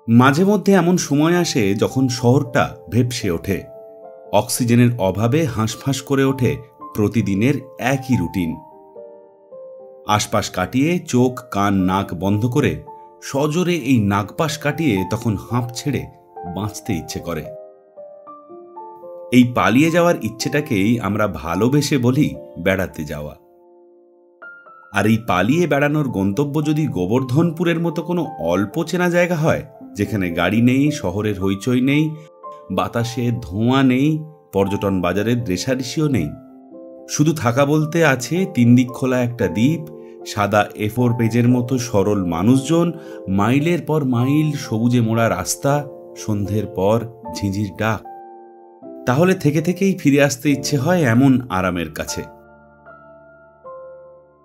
মাঝে মধ্যে এমন সময় আসে যখন শহরটা ভেপসে ওঠে, অক্সিজেনের অভাবে হাঁসফাঁস করে ওঠে প্রতিদিনের একই রুটিন। আশপাশ কাটিয়ে চোখ কান নাক বন্ধ করে সজোরে এই নাগপাশ কাটিয়ে তখন হাঁপ ছেড়ে বাঁচতে ইচ্ছে করে। এই পালিয়ে যাওয়ার ইচ্ছেটাকেই আমরা ভালোবেসে বলি বেড়াতে যাওয়া। আর এই পালিয়ে বেড়ানোর গন্তব্য যদি গোবর্ধনপুরের মতো কোনো অল্প চেনা জায়গা হয়, যেখানে গাড়ি নেই, শহরের হইচই নেই, বাতাসে ধোঁয়া নেই, পর্যটন বাজারের রেশারেশিও নেই, শুধু থাকা বলতে আছে 3 দিক খোলা একটা দ্বীপ, সাদা A4 পেজের মতো সরল মানুষজন, মাইলের পর মাইল সবুজে মোড়া রাস্তা, সন্ধ্যের পর ঝিঁঝির ডাক, তাহলে থেকে থেকেই ফিরে আসতে ইচ্ছে হয় এমন আরামের কাছে।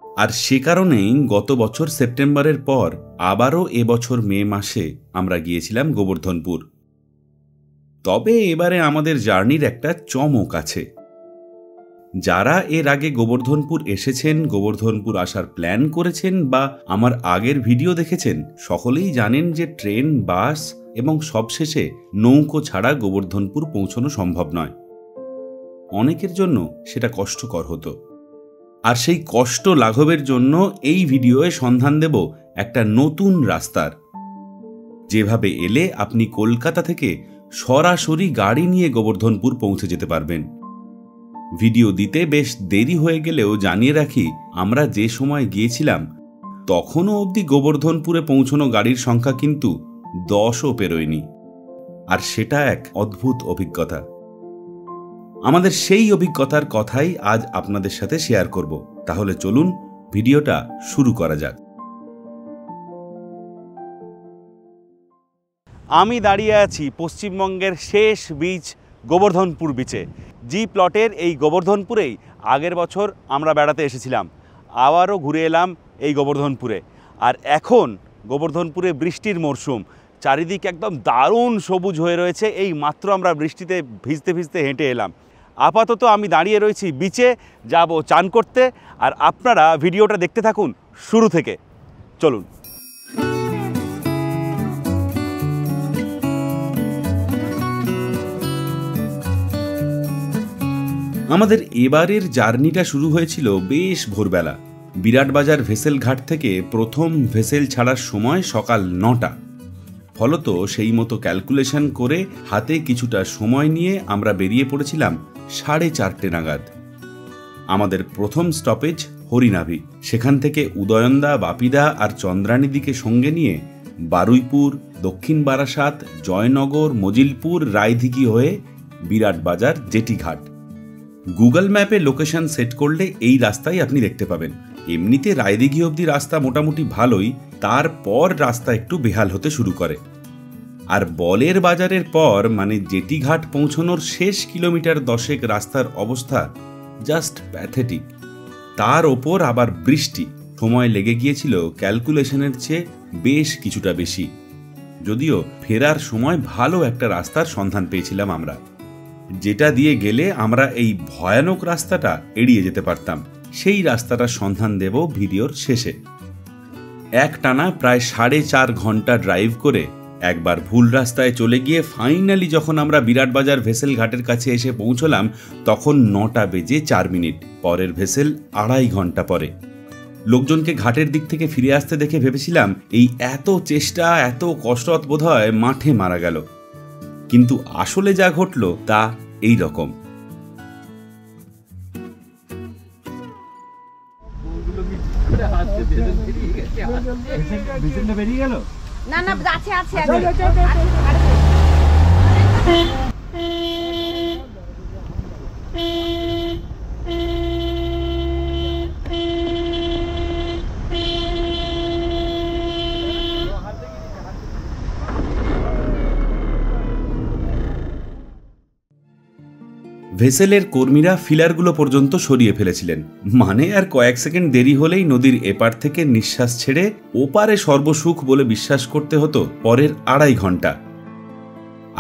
আর সে কারণেই গত বছর সেপ্টেম্বরের পর আবারও এবছর মে মাসে আমরা গিয়েছিলাম গোবর্ধনপুর। তবে এবারে আমাদের জার্নির একটা চমক আছে। যারা এর আগে গোবর্ধনপুর এসেছেন, গোবর্ধনপুর আসার প্ল্যান করেছেন বা আমার আগের ভিডিও দেখেছেন, সকলেই জানেন যে ট্রেন, বাস এবং সবশেষে নৌকো ছাড়া গোবর্ধনপুর পৌঁছানো সম্ভব নয়। অনেকের জন্য সেটা কষ্টকর হতো। আর সেই কষ্ট লাঘবের জন্য এই ভিডিওয়ে সন্ধান দেব একটা নতুন রাস্তার, যেভাবে এলে আপনি কলকাতা থেকে সরাসরি গাড়ি নিয়ে গোবর্ধনপুর পৌঁছে যেতে পারবেন। ভিডিও দিতে বেশ দেরি হয়ে গেলেও জানিয়ে রাখি, আমরা যে সময় গিয়েছিলাম তখনও অবধি গোবর্ধনপুরে পৌঁছানো গাড়ির সংখ্যা কিন্তু 10ও পেরোয়নি। আর সেটা এক অদ্ভুত অভিজ্ঞতা। আমাদের সেই অভিজ্ঞতার কথাই আজ আপনাদের সাথে শেয়ার করব। তাহলে চলুন ভিডিওটা শুরু করা যাক। আমি দাঁড়িয়ে আছি পশ্চিমবঙ্গের শেষ বিচ গোবর্ধনপুর বিচে। জি প্লটের এই গোবর্ধনপুরেই আগের বছর আমরা বেড়াতে এসেছিলাম, আবারও ঘুরে এলাম এই গোবর্ধনপুরে। আর এখন গোবর্ধনপুরে বৃষ্টির মরশুম, চারিদিক একদম দারুণ সবুজ হয়ে রয়েছে। এই মাত্র আমরা বৃষ্টিতে ভিজতে ভিজতে হেঁটে এলাম। আপাতত আমি দাঁড়িয়ে রয়েছি বিচে, যাব চান করতে। আর আপনারা ভিডিওটা দেখতে থাকুন শুরু থেকে। চলুন। আমাদের এবারের জার্নিটা শুরু হয়েছিল বেশ ভোরবেলা। বিরাটবাজার ভেসেল ঘাট থেকে প্রথম ভেসেল ছাড়ার সময় সকাল 9টা। ফলত সেই মতো ক্যালকুলেশন করে হাতে কিছুটা সময় নিয়ে আমরা বেরিয়ে পড়েছিলাম 4:30 নাগাদ। আমাদের প্রথম স্টপেজ হরিনাভি। সেখান থেকে উদয়নদা, বাপিদা আর চন্দ্রানীদিকে সঙ্গে নিয়ে বারুইপুর, দক্ষিণ বারাসাত, জয়নগর, মজিলপুর, রায়দিঘি হয়ে বিরাটবাজার জেটি ঘাট। গুগল ম্যাপে লোকেশন সেট করলে এই রাস্তাই আপনি দেখতে পাবেন। এমনিতে রায়দিঘি অবধি রাস্তা মোটামুটি ভালোই, তারপর রাস্তা একটু বেহাল হতে শুরু করে। আর বলের বাজারের পর মানে জেটি ঘাট পৌঁছানোর শেষ কিলোমিটার 10 রাস্তার অবস্থা জাস্ট প্যাথেটিক। তার ওপর আবার বৃষ্টি, সময় লেগে গিয়েছিল ক্যালকুলেশনের চেয়ে বেশ কিছুটা বেশি। যদিও ফেরার সময় ভালো একটা রাস্তার সন্ধান পেয়েছিলাম আমরা, যেটা দিয়ে গেলে আমরা এই ভয়ানক রাস্তাটা এড়িয়ে যেতে পারতাম। সেই রাস্তাটার সন্ধান দেব ভিডিওর শেষে। একটানা প্রায় 4.5 ঘন্টা ড্রাইভ করে একবার ভুল রাস্তায় চলে গিয়ে ফাইনালি যখন আমরা বিরাটবাজার ভেসেল ঘাটের কাছে এসে পৌঁছলাম, তখন 9:04। পরের ভেসেল 2.5 ঘন্টা পরে। লোকজনকে ঘাটের দিক থেকে ফিরে আসতে দেখে ভেবেছিলাম এই এত চেষ্টা, এত কসরত বোধহয় মাঠে মারা গেল। কিন্তু আসলে যা ঘটল তা এই রকম। না না আছে আছে ভেসেলের কর্মীরা ফিলারগুলো পর্যন্ত সরিয়ে ফেলেছিলেন, মানে আর কয়েক সেকেন্ড দেরি হলেই নদীর এপার থেকে নিঃশ্বাস ছেড়ে ওপারে সর্বসুখ বলে বিশ্বাস করতে হতো পরের 2.5 ঘন্টা।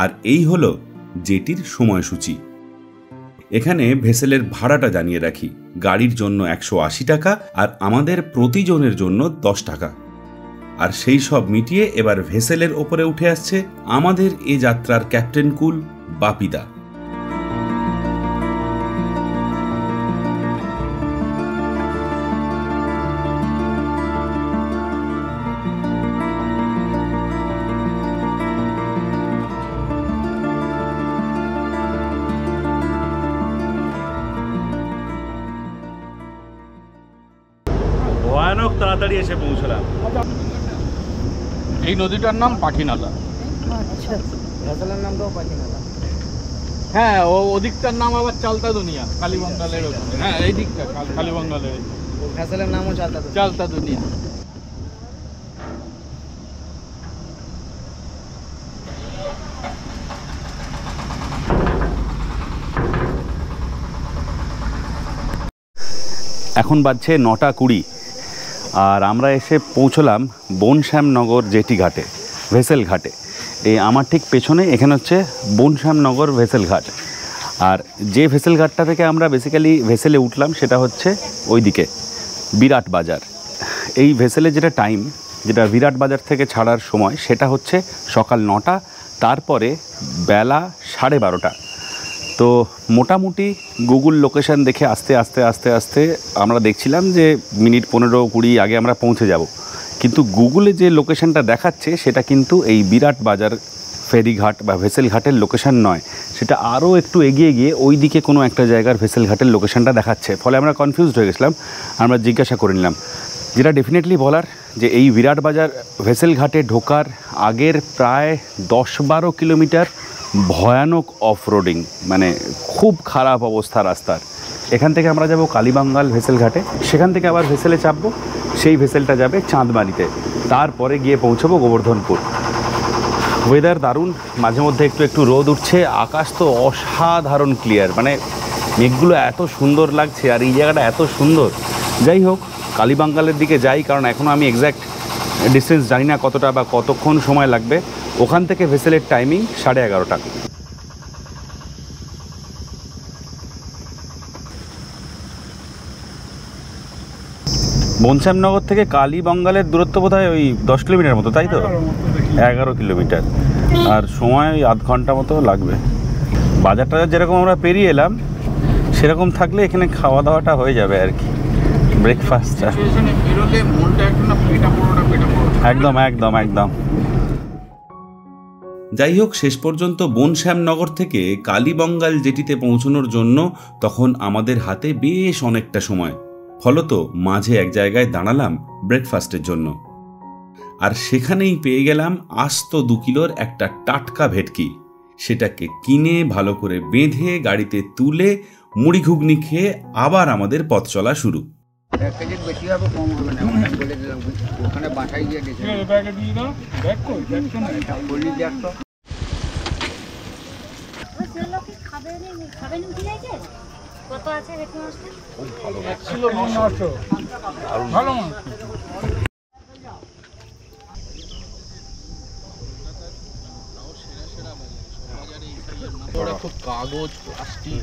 আর এই হলো জেটির সময়সূচি। এখানে ভেসেলের ভাড়াটা জানিয়ে রাখি, গাড়ির জন্য 180 টাকা আর আমাদের প্রতিজনের জন্য 10 টাকা। আর সেই সব মিটিয়ে এবার ভেসেলের ওপরে উঠে আসছে আমাদের এ যাত্রার ক্যাপ্টেন কুল বাপিদা। ভয়ানক তাড়াতাড়ি এসে পৌঁছলাম। এই নদীটার নাম পাখিনালা। ভেসেলের নাম তো পাখিনালা। হ্যাঁ, ওদিকটার নাম আবার চালতা দুনিয়া, কালীবাঙ্গালের ওখানে। হ্যাঁ, এই দিকটা কালীবাঙ্গালের। ভেসেলের নামও চালতা দুনিয়া। এখন বাজছে 9:20 আর আমরা এসে পৌঁছলাম বনশ্যামনগর জেটি ঘাটে, ভেসেল ঘাটে। এই আমার ঠিক পেছনে এখানে হচ্ছে বনশ্যামনগর ভেসেল ঘাট। আর যে ভেসেল ঘাটটা থেকে আমরা বেসিক্যালি ভেসেলে উঠলাম সেটা হচ্ছে ওইদিকে বিরাট বাজার। এই ভেসেলে যেটা টাইম, যেটা বিরাট বাজার থেকে ছাড়ার সময়, সেটা হচ্ছে সকাল 9টা, তারপরে বেলা 12:30। তো মোটামুটি গুগল লোকেশান দেখে আস্তে আস্তে আস্তে আস্তে আমরা দেখছিলাম যে মিনিট 15-20 আগে আমরা পৌঁছে যাব। কিন্তু গুগলে যে লোকেশানটা দেখাচ্ছে সেটা কিন্তু এই বিরাট বাজার ফেরিঘাট বা ভেসেল ঘাটের লোকেশান নয়, সেটা আরও একটু এগিয়ে গিয়ে ওই দিকে কোনো একটা জায়গার ভেসেল ঘাটের লোকেশানটা দেখাচ্ছে। ফলে আমরা কনফিউজড হয়ে গেছিলাম। আমরা জিজ্ঞাসা করে নিলাম, যেটা ডেফিনেটলি বলার যে এই বিরাট বাজার ভেসেল ঘাটে ঢোকার আগের প্রায় 10-12 কিলোমিটার ভয়ানক অফ রোডিং, মানে খুব খারাপ অবস্থা রাস্তার। এখান থেকে আমরা যাব কালীবাঙ্গাল ভেসেল ঘাটে, সেখান থেকে আবার ভেসেলে চাপবো, সেই ভেসেলটা যাবে চাঁদমারিতে, তারপরে গিয়ে পৌঁছবো গোবর্ধনপুর। ওয়েদার দারুণ, মাঝে মধ্যে একটু একটু রোদ উঠছে, আকাশ তো অসাধারণ ক্লিয়ার, মানে মেঘগুলো এত সুন্দর লাগছে আর এই জায়গাটা এত সুন্দর। যাই হোক, কালীবাঙ্গালের দিকে যাই, কারণ এখনও আমি এক্স্যাক্ট ডিস্টেন্স জানি না কতটা বা কতক্ষণ সময় লাগবে। ওখান থেকে ভেসেলের টাইমিং 11:30। বনশ্যামনগর থেকে কালীবাঙ্গালের দূরত্ব বোধহয় ওই 10 কিলোমিটার মতো, তাই তো? 11 কিলোমিটার, আর সময় ওই আধ ঘন্টা মতো লাগবে। বাজার টাজার যেরকম আমরা পেরিয়ে এলাম সেরকম থাকলে এখানে খাওয়া দাওয়াটা হয়ে যাবে আর কি, ব্রেকফাস্টটা। একদম একদম একদম। যাই হোক, শেষ পর্যন্ত বনশ্যামনগর থেকে কালীবাঙ্গাল জেটিতে পৌঁছানোর জন্য তখন আমাদের হাতে বেশ অনেকটা সময়। ফলত মাঝে এক জায়গায় দাঁড়ালাম ব্রেকফাস্টের জন্য, আর সেখানেই পেয়ে গেলাম আস্ত 2 কিলোর একটা টাটকা ভেটকি। সেটাকে কিনে ভালো করে বেঁধে গাড়িতে তুলে মুড়ি ঘুগনি খেয়ে আবার আমাদের পথ চলা শুরু। কাগজ, প্লাস্টিক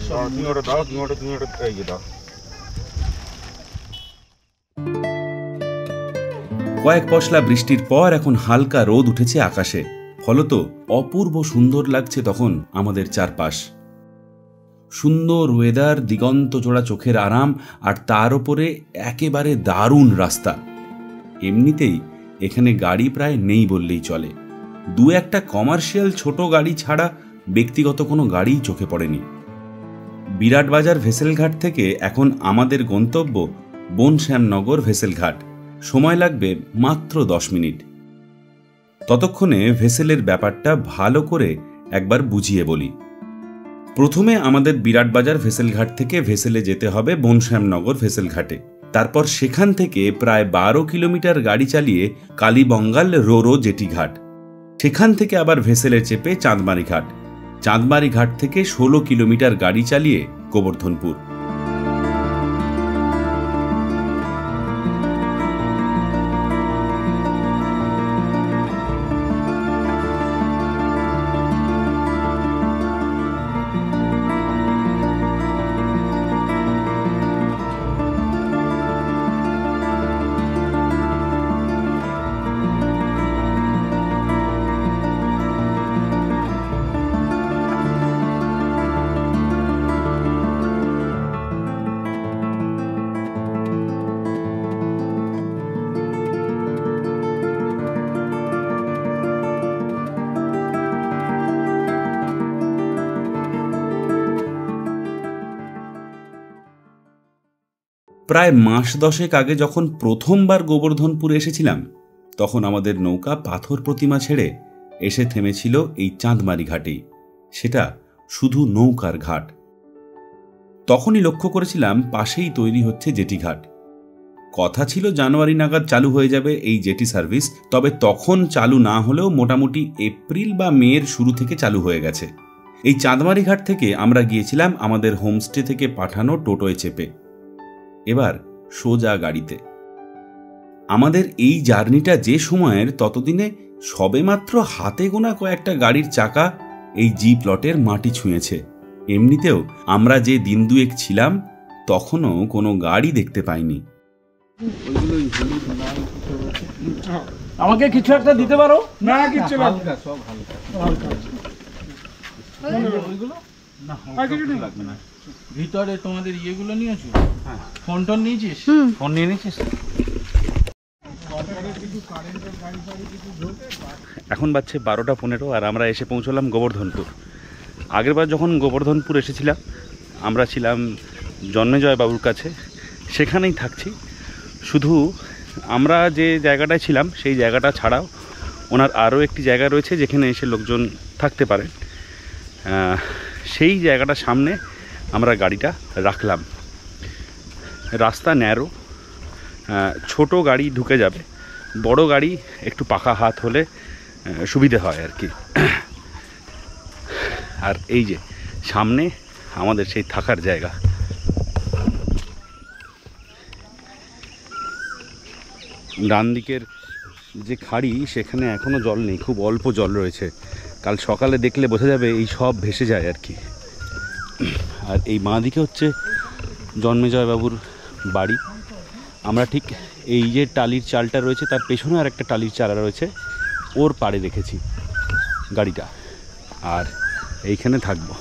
কয়েক পশলা বৃষ্টির পর এখন হালকা রোদ উঠেছে আকাশে, ফলত অপূর্ব সুন্দর লাগছে তখন আমাদের চারপাশ। সুন্দর ওয়েদার, দিগন্ত জোড়া চোখের আরাম, আর তার উপরে একেবারে দারুণ রাস্তা। এমনিতেই এখানে গাড়ি প্রায় নেই বললেই চলে। 2-1টা কমার্শিয়াল ছোট গাড়ি ছাড়া ব্যক্তিগত কোনো গাড়িই চোখে পড়েনি। বিরাট বাজার ভেসেল ঘাট থেকে এখন আমাদের গন্তব্য বনশ্যামনগর ভেসেল ঘাট। সময় লাগবে মাত্র 10 মিনিট। ততক্ষণে ভেসেলের ব্যাপারটা ভালো করে একবার বুঝিয়ে বলি। প্রথমে আমাদের বিরাট বাজার ভেসেল ঘাট থেকে ভেসেলে যেতে হবে বনশ্যামনগর ভেসেল ঘাটে। তারপর সেখান থেকে প্রায় 12 কিলোমিটার গাড়ি চালিয়ে কালীবাঙ্গাল রোরো জেটি ঘাট, সেখান থেকে আবার ভেসেলে চেপে চাঁদমারি ঘাট, চাঁদমারি ঘাট থেকে 16 কিলোমিটার গাড়ি চালিয়ে গোবর্ধনপুর। প্রায় মাস 10 আগে যখন প্রথমবার গোবর্ধনপুরে এসেছিলাম, তখন আমাদের নৌকা পাথর প্রতিমা ছেড়ে এসে থেমেছিল এই চাঁদমারি ঘাটেই। সেটা শুধু নৌকার ঘাট। তখনই লক্ষ্য করেছিলাম পাশেই তৈরি হচ্ছে জেটি ঘাট। কথা ছিল জানুয়ারি নাগাদ চালু হয়ে যাবে এই জেটি সার্ভিস, তবে তখন চালু না হলেও মোটামুটি এপ্রিল বা মের শুরু থেকে চালু হয়ে গেছে। এই চাঁদমারি ঘাট থেকে আমরা গিয়েছিলাম আমাদের হোমস্টে থেকে পাঠানো টোটোয় চেপে, এবার সোজা গাড়িতে। আমাদের এই জার্নিটা যে সময়ের, ততদিনে সবেমাত্র হাতে গোনা কয়েকটা গাড়ির চাকা এই জি প্লটের মাটি ছুঁয়েছে। এমনিতেও আমরা যে দিন দুয়েক ছিলাম তখনও কোনো গাড়ি দেখতে পাইনি। আমাকে কিছু একটা দিতে পারো? না কিছু লাগবে না, সব হালকা। ওইগুলো না, কিছু লাগবে না। ভিতরে তোমাদের ইয়েগুলো নিয়েছো? হ্যাঁ। ফোন টোন নিয়েছিস? ফোন নিয়ে নিয়েছিস? এখন বাজছে 12:15 আর আমরা এসে পৌঁছলাম গোবর্ধনপুর। আগেরবার যখন গোবর্ধনপুর এসেছিলাম আমরা ছিলাম জন্মেজয় বাবুর কাছে, সেখানেই থাকছি। শুধু আমরা যে জায়গাটায় ছিলাম সেই জায়গাটা ছাড়াও ওনার আরও একটি জায়গা রয়েছে যেখানে এসে লোকজন থাকতে পারেন। সেই জায়গাটার সামনে আমরা গাড়িটা রাখলাম। রাস্তা ন্যারো, ছোট গাড়ি ঢুকে যাবে, বড় গাড়ি একটু পাকা হাত হলে সুবিধে হয় আর কি। আর এই যে সামনে আমাদের সেই থাকার জায়গা। ডান দিকের যে খাড়ি সেখানে এখনও জল নেই, খুব অল্প জল রয়েছে। কাল সকালে দেখলে বোঝা যাবে এই সব ভেসে যায় আর কি। আর এই বাঁ দিকে হচ্ছে জন্মেজয় বাবুর বাড়ি। আমরা ঠিক এই যে টালির চালটা রয়েছে তার পেছনে আর একটা টালির চালা রয়েছে, ওর পাড়ে রেখেছি গাড়িটা, আর এইখানে থাকবো।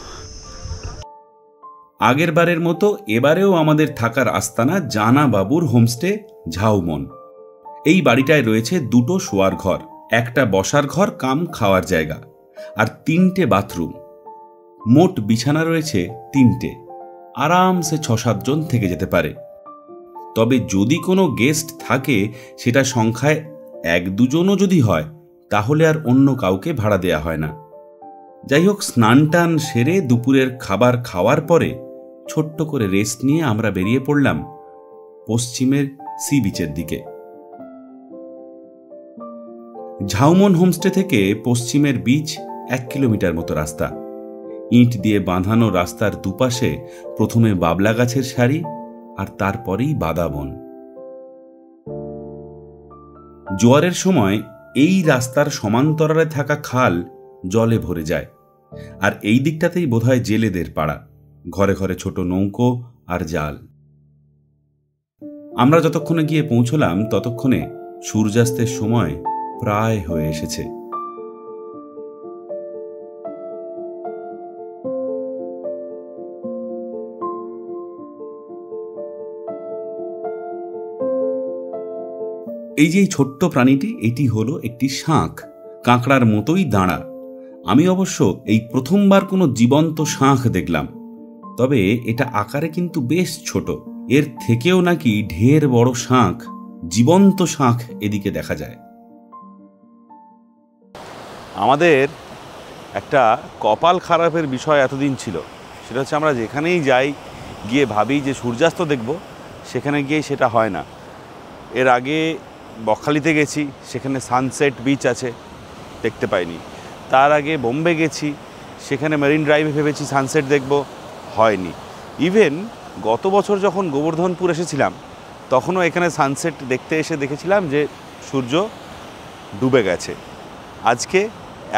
আগের বারের মতো এবারেও আমাদের থাকার আস্তানা জানা বাবুর হোমস্টে ঝাউমন। এই বাড়িটায় রয়েছে 2টো শোয়ার ঘর, একটা বসার ঘর কাম খাওয়ার জায়গা, আর 3টে বাথরুম। মোট বিছানা রয়েছে 3টে। আরামসে 6-7 জন থেকে যেতে পারে। তবে যদি কোনো গেস্ট থাকে সেটা সংখ্যায় 1-2 জনও যদি হয় তাহলে আর অন্য কাউকে ভাড়া দেয়া হয় না। যাই হোক, স্নান টান সেরে দুপুরের খাবার খাওয়ার পরে ছোট্ট করে রেস্ট নিয়ে আমরা বেরিয়ে পড়লাম পশ্চিমের সি বিচের দিকে। ঝাউমন হোমস্টে থেকে পশ্চিমের বিচ 1 কিলোমিটার মতো রাস্তা। ইট দিয়ে বাঁধানো রাস্তার দুপাশে প্রথমে বাবলা গাছের সারি আর তারপরেই বাদাবন। জোয়ারের সময় এই রাস্তার সমান্তরালে থাকা খাল জলে ভরে যায়, আর এই দিকটাতেই বোধহয় জেলেদের পাড়া। ঘরে ঘরে ছোট নৌকো আর জাল। আমরা যতক্ষণে গিয়ে পৌঁছলাম ততক্ষণে সূর্যাস্তের সময় প্রায় হয়ে এসেছে। এই যে ছোট্ট প্রাণীটি, এটি হলো একটি শাঁখ, কাঁকড়ার মতোই দাঁড়া। আমি অবশ্য এই প্রথমবার কোনো জীবন্ত শাঁখ দেখলাম, তবে এটা আকারে কিন্তু বেশ ছোট। এর থেকেও নাকি ঢের বড় শাঁখ, জীবন্ত শাঁখ এদিকে দেখা যায়। আমাদের একটা কপাল খারাপের বিষয় এতদিন ছিল, সেটা হচ্ছে আমরা যেখানেই যাই গিয়ে ভাবি যে সূর্যাস্ত দেখব, সেখানে গিয়ে সেটা হয় না। এর আগে বকখালিতে গেছি, সেখানে সানসেট বিচ আছে, দেখতে পাইনি। তার আগে বোম্বে গেছি, সেখানে মেরিন ড্রাইভে ভেবেছি সানসেট দেখব, হয়নি। ইভেন গত বছর যখন গোবর্ধনপুর এসেছিলাম তখনও এখানে সানসেট দেখতে এসে দেখেছিলাম যে সূর্য ডুবে গেছে। আজকে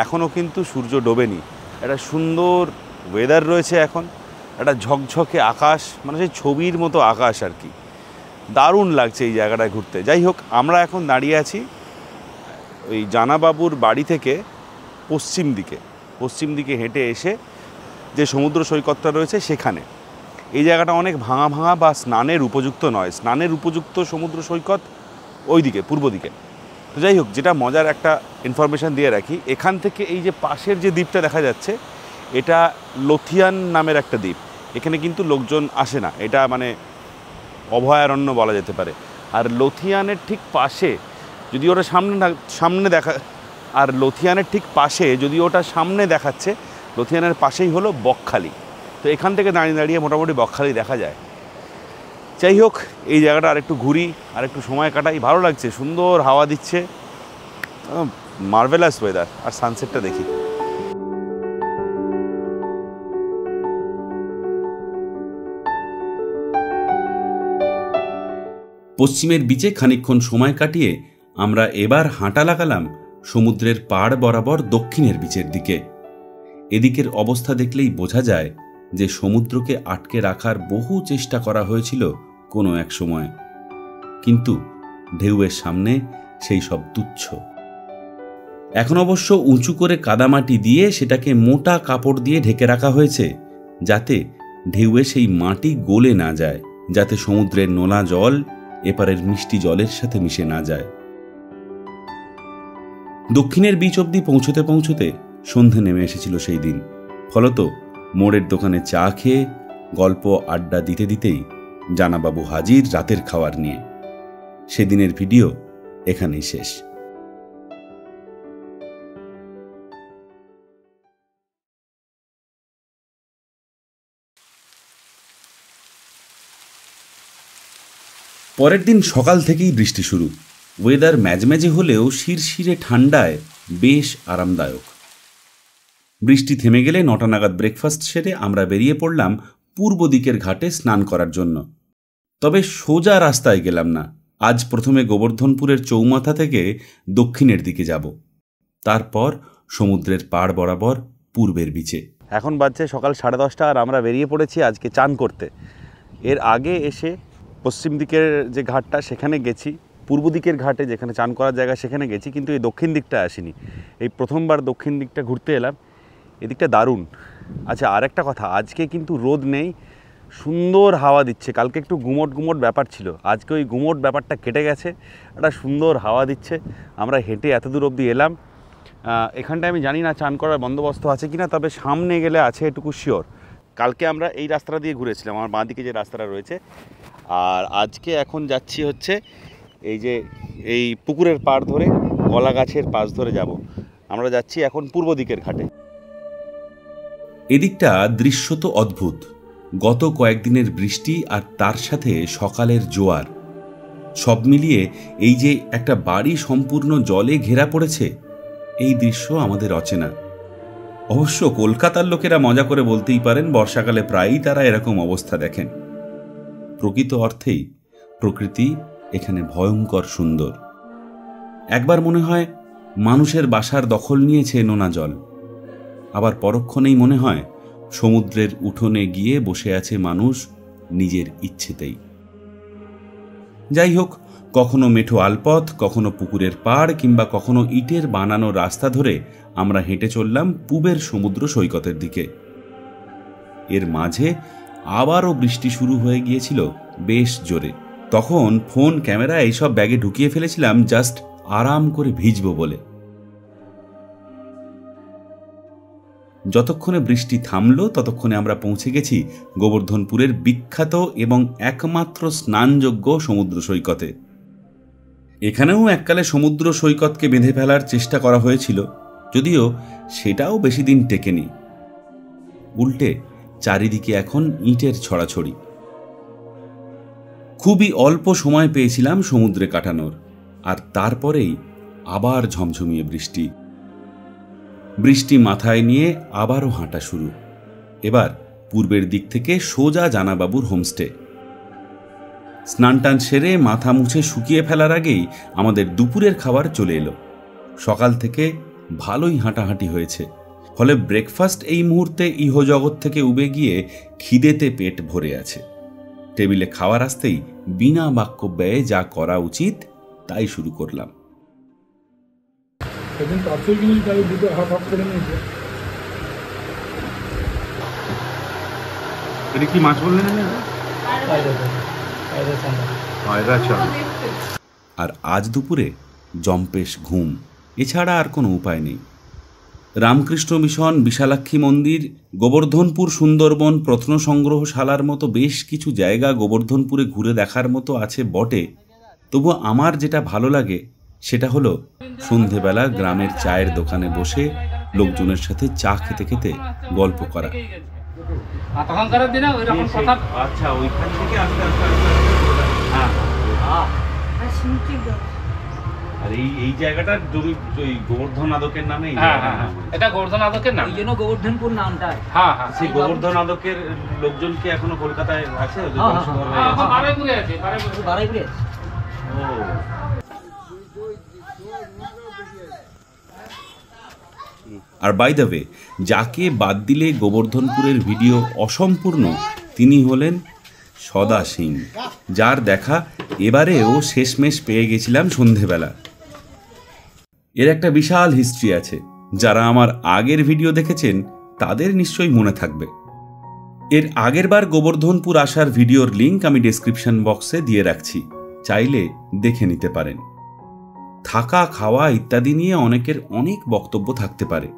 এখনও কিন্তু সূর্য ডোবেনি। একটা সুন্দর ওয়েদার রয়েছে এখন, একটা ঝকঝকে আকাশ, মানে সেই ছবির মতো আকাশ আর কি। দারুণ লাগছে এই জায়গাটায় ঘুরতে। যাই হোক, আমরা এখন দাঁড়িয়ে আছি ওই জানাবাবুর বাড়ি থেকে পশ্চিম দিকে হেঁটে এসে যে সমুদ্র সৈকতটা রয়েছে সেখানে। এই জায়গাটা অনেক ভাঙা ভাঙা বা স্নানের উপযুক্ত নয়। স্নানের উপযুক্ত সমুদ্র সৈকত ওই দিকে, পূর্ব দিকে। তো যাই হোক, যেটা মজার একটা ইনফরমেশান দিয়ে রাখি, এখান থেকে এই যে পাশের যে দ্বীপটা দেখা যাচ্ছে, এটা লোথিয়ান নামের একটা দ্বীপ। এখানে কিন্তু লোকজন আসে না, এটা মানে অভয়ারণ্য বলা যেতে পারে। আর লথিয়ানের ঠিক পাশে যদি ওটা সামনে দেখা আর লথিয়ানের ঠিক পাশে যদি ওটা সামনে দেখাচ্ছে, লথিয়ানের পাশেই হলো বকখালি। তো এখান থেকে দাঁড়িয়ে দাঁড়িয়ে মোটামুটি বকখালি দেখা যায়। যাই হোক, এই জায়গাটা আরেকটু ঘুরি, আরেকটু সময় কাটাই, ভালো লাগছে, সুন্দর হাওয়া দিচ্ছে, মার্ভেলাস ওয়েদার। আর সানসেটটা দেখি। পশ্চিমের বিচে খানিকক্ষণ সময় কাটিয়ে আমরা এবার হাঁটা লাগালাম সমুদ্রের পাড় বরাবর দক্ষিণের বিচের দিকে। এদিকের অবস্থা দেখলেই বোঝা যায় যে সমুদ্রকে আটকে রাখার বহু চেষ্টা করা হয়েছিল কোনো এক সময়, কিন্তু ঢেউয়ের সামনে সেই সব তুচ্ছ। এখন অবশ্য উঁচু করে কাদামাটি দিয়ে সেটাকে মোটা কাপড় দিয়ে ঢেকে রাখা হয়েছে, যাতে ঢেউয়ে সেই মাটি গলে না যায়, যাতে সমুদ্রের নোনা জল এপারের মিষ্টি জলের সাথে মিশে না যায়। দক্ষিণের বিচ অবধি পৌঁছতে পৌঁছতে সন্ধে নেমে এসেছিল সেই দিন। ফলত মোড়ের দোকানে চা খেয়ে গল্প আড্ডা দিতে দিতেই জানাবাবু হাজির রাতের খাবার নিয়ে। সেদিনের ভিডিও এখানেই শেষ। পরের দিন সকাল থেকেই বৃষ্টি শুরু। ওয়েদার ম্যাজম্যাজে হলেও শিরশিরে ঠান্ডায় বেশ আরামদায়ক। বৃষ্টি থেমে গেলে 9টা নাগাদ ব্রেকফাস্ট সেরে আমরা বেরিয়ে পড়লাম পূর্ব দিকের ঘাটে স্নান করার জন্য। তবে সোজা রাস্তায় গেলাম না। আজ প্রথমে গোবর্ধনপুরের চৌমাথা থেকে দক্ষিণের দিকে যাব, তারপর সমুদ্রের পাড় বরাবর পূর্বের বিচে। এখন বাজছে সকাল 10:30 আর আমরা বেরিয়ে পড়েছি আজকে চান করতে। এর আগে এসে পশ্চিম দিকের যে ঘাটটা সেখানে গেছি, পূর্ব দিকের ঘাটে যেখানে চান করার জায়গা সেখানে গেছি, কিন্তু এই দক্ষিণ দিকটা আসিনি। এই প্রথমবার দক্ষিণ দিকটা ঘুরতে এলাম। এদিকটা দারুণ। আচ্ছা, আর একটা কথা, আজকে কিন্তু রোদ নেই, সুন্দর হাওয়া দিচ্ছে। কালকে একটু গুমট গুমট ব্যাপার ছিল, আজকে ওই গুমট ব্যাপারটা কেটে গেছে, একটা সুন্দর হাওয়া দিচ্ছে। আমরা হেঁটে এত দূর অবধি এলাম। এখানটায় আমি জানি না চান করার বন্দোবস্ত আছে কিনা, তবে সামনে গেলে আছে এটুকু শিওর। কালকে আমরা এই রাস্তাটা দিয়ে ঘুরেছিলাম, আমার বাঁ দিকে যে রাস্তাটা রয়েছে। আর আজকে এখন যাচ্ছি হচ্ছে এই পুকুরের পাড় ধরে, কলা গাছের পাশ ধরে যাব। আমরা যাচ্ছি এখন পূর্ব দিকের ঘাটে। এদিকটা দৃশ্য তো অদ্ভুত। গত কয়েকদিনের বৃষ্টি আর তার সাথে সকালের জোয়ার, সব মিলিয়ে এই যে একটা বাড়ি সম্পূর্ণ জলে ঘেরা পড়েছে, এই দৃশ্য আমাদের অচেনা। অবশ্য কলকাতার লোকেরা মজা করে বলতেই পারেন বর্ষাকালে প্রায়ই তারা এরকম অবস্থা দেখেন। প্রকৃত অর্থেই প্রকৃতি এখানে ভয়ঙ্কর সুন্দর। একবার মনে হয় মানুষের বাসার দখল নিয়েছে নোনা জল, আবার পরক্ষণেই মনে হয় সমুদ্রের উঠোনে গিয়ে বসে আছে মানুষ নিজের ইচ্ছেতেই। যাই হোক, কখনো মেঠো আলপথ, কখনো পুকুরের পাড়, কিংবা কখনো ইটের বানানো রাস্তা ধরে আমরা হেঁটে চললাম পূবের সমুদ্র সৈকতের দিকে। এর মাঝে আবারও বৃষ্টি শুরু হয়ে গিয়েছিল বেশ জোরে। তখন ফোন ক্যামেরা এইসব ব্যাগে ঢুকিয়ে ফেলেছিলাম জাস্ট আরাম করে ভিজবো বলে। যতক্ষণে বৃষ্টি থামলো ততক্ষণে আমরা পৌঁছে গেছি গোবর্ধনপুরের বিখ্যাত এবং একমাত্র স্নানযোগ্য সমুদ্র সৈকতে। এখানেও এককালে সমুদ্র সৈকতকে বেঁধে ফেলার চেষ্টা করা হয়েছিল, যদিও সেটাও বেশি দিন টেকেনি। উল্টে চারিদিকে এখন ইটের ছড়াছড়ি। খুবই অল্প সময় পেয়েছিলাম সমুদ্রে কাটানোর, আর তারপরেই আবার ঝমঝমিয়ে বৃষ্টি। বৃষ্টি মাথায় নিয়ে আবারও হাঁটা শুরু। এবার পূর্বের দিক থেকে সোজা জানাবাবুর হোমস্টে। স্নান টান সেরে মাথা মুছে শুকিয়ে ফেলার আগেই আমাদের দুপুরের খাবার চলে এলো। সকাল থেকে ভালোই হাঁটাহাঁটি হয়েছে, ফলে ব্রেকফাস্ট এই মুহূর্তে ইহজগৎ থেকে উবে গিয়ে খিদেতে পেট ভরে আছে। টেবিলে খাবার আসতেই বিনা বাক্য ব্যয়ে যা করা উচিত তাই শুরু করলাম। এটা কি মাছ বললেন? আর আজ দুপুরে জম্পেশ ঘুম, এছাড়া আর কোনো উপায় নেই। রামকৃষ্ণ মিশন, বিশালাক্ষী মন্দির, গোবর্ধনপুর সুন্দরবন প্রত্নসংগ্রহশালার মতো বেশ কিছু জায়গা গোবর্ধনপুরে ঘুরে দেখার মতো আছে বটে। তবু আমার যেটা ভালো লাগে সেটা হলো সন্ধেবেলা গ্রামের চায়ের দোকানে বসে লোকজনের সাথে চা খেতে খেতে গল্প করা। তখনকার দিনে ওই রকম কথা। আচ্ছা, ওইখান থেকে আস্তে আস্তে আর এই জায়গাটার জমি ওই গোবর্ধন আদকের নামে। এটা গোবর্ধন আদকের নাম, এই জন্য গোবর্ধনপুর নামটা। হ্যাঁ হ্যাঁ, সেই গোবর্ধন আদকের লোকজন কি এখনো কলকাতায় আছে? বারুইপুরে আছে, বারুইপুরে। আর বাই দ্য ওয়ে, যাকে বাদ দিলে গোবর্ধনপুরের ভিডিও অসম্পূর্ণ তিনি হলেন সদা সিং, যার দেখা এবারেও শেষমেশ পেয়ে গেছিলাম সন্ধেবেলা। এর একটা বিশাল হিস্ট্রি আছে, যারা আমার আগের ভিডিও দেখেছেন তাদের নিশ্চয়ই মনে থাকবে। এর আগের বার গোবর্ধনপুর আসার ভিডিওর লিংক আমি ডেসক্রিপশন বক্সে দিয়ে রাখছি, চাইলে দেখে নিতে পারেন। থাকা, খাওয়া ইত্যাদি নিয়ে অনেকের অনেক বক্তব্য থাকতে পারে,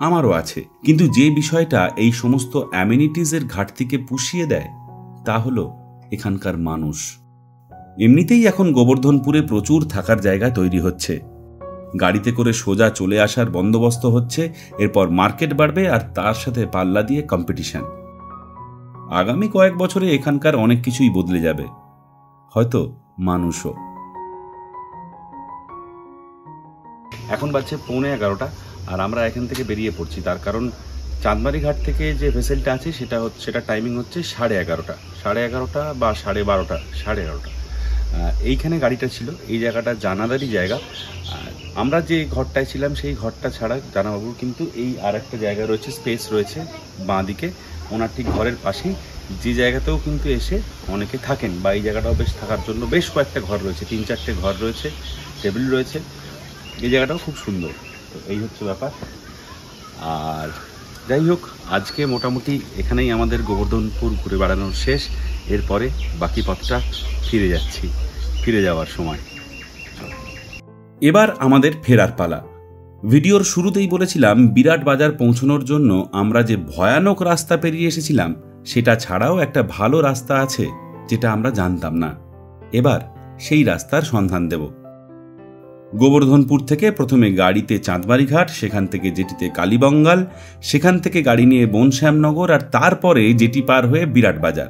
আমারও আছে, কিন্তু যে বিষয়টা এই সমস্ত অ্যামিনিটিজের ঘাটতিকে পুষিয়ে দেয় তা হলো এখানকার মানুষ। এমনিতেই এখন গোবর্ধনপুরে প্রচুর থাকার জায়গা তৈরি হচ্ছে, গাড়িতে করে সোজা চলে আসার বন্দোবস্ত হচ্ছে, এরপর মার্কেট বাড়বে আর তার সাথে পাল্লা দিয়ে কম্পিটিশন। আগামী কয়েক বছরে এখানকার অনেক কিছুই বদলে যাবে, হয়তো মানুষও। এখন বাজছে 11:15 আর আমরা এখান থেকে বেরিয়ে পড়ছি। তার কারণ চাঁদমারি ঘাট থেকে যে ভেসেলটা আছে সেটা টাইমিং হচ্ছে 11:30 বা 12:30। এইখানে গাড়িটা ছিল, এই জায়গাটা জানালারই জায়গা। আমরা যে ঘরটায় ছিলাম সেই ঘরটা ছাড়া জানাবাবুর কিন্তু এই আর একটা জায়গা রয়েছে, স্পেস রয়েছে বাঁ দিকে, ওনার ঠিক ঘরের পাশেই, যে জায়গাতেও কিন্তু এসে অনেকে থাকেন, বা এই জায়গাটাও বেশ থাকার জন্য বেশ কয়েকটা ঘর রয়েছে, 3-4টে ঘর রয়েছে, টেবিল রয়েছে। এই জায়গাটাও খুব সুন্দর। তো এই হচ্ছে ব্যাপার। আর যাই হোক, আজকে মোটামুটি এখানেই আমাদের গোবর্ধনপুর ঘুরে বেড়ানোর শেষ। এরপরে বাকি পথটা ফিরে যাওয়ার সময়। এবার আমাদের ফেরার পালা। ভিডিওর শুরুতেই বলেছিলাম বিরাট বাজার পৌঁছানোর জন্য আমরা যে ভয়ানক রাস্তা পেরিয়ে এসেছিলাম সেটা ছাড়াও একটা ভালো রাস্তা আছে যেটা আমরা জানতাম না। এবার সেই রাস্তার সন্ধান দেব। গোবর্ধনপুর থেকে প্রথমে গাড়িতে চাঁদমারি ঘাট, সেখান থেকে জেটিতে কালীবঙ্গাল, সেখান থেকে গাড়ি নিয়ে বনশ্যামনগর, আর তারপরে জেটি পার হয়ে বিরাট বাজার।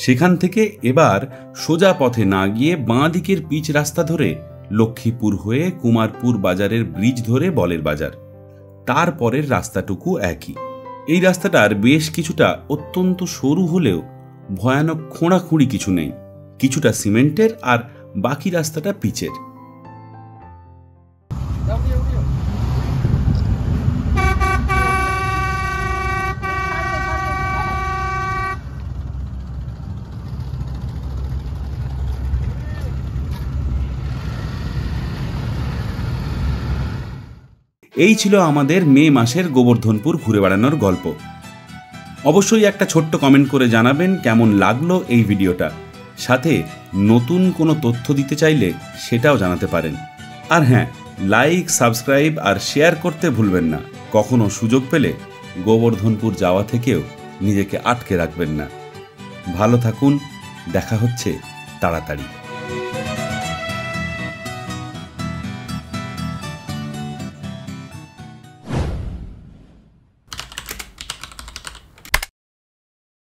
সেখান থেকে এবার সোজা পথে না গিয়ে বাঁ দিকের পিচ রাস্তা ধরে লক্ষ্মীপুর হয়ে কুমারপুর বাজারের ব্রিজ ধরে বলের বাজার। তারপরের রাস্তাটুকু একই। এই রাস্তাটার বেশ কিছুটা অত্যন্ত সরু হলেও ভয়ানক খোঁড়াখুঁড়ি কিছু নেই, কিছুটা সিমেন্টের আর বাকি রাস্তাটা পিচের। এই ছিল আমাদের মে মাসের গোবর্ধনপুর ঘুরে বেড়ানোর গল্প। অবশ্যই একটা ছোট্ট কমেন্ট করে জানাবেন কেমন লাগলো এই ভিডিওটা। সাথে নতুন কোনো তথ্য দিতে চাইলে সেটাও জানাতে পারেন। আর হ্যাঁ, লাইক, সাবস্ক্রাইব আর শেয়ার করতে ভুলবেন না। কখনো সুযোগ পেলে গোবর্ধনপুর যাওয়া থেকেও নিজেকে আটকে রাখবেন না। ভালো থাকুন, দেখা হচ্ছে তাড়াতাড়ি।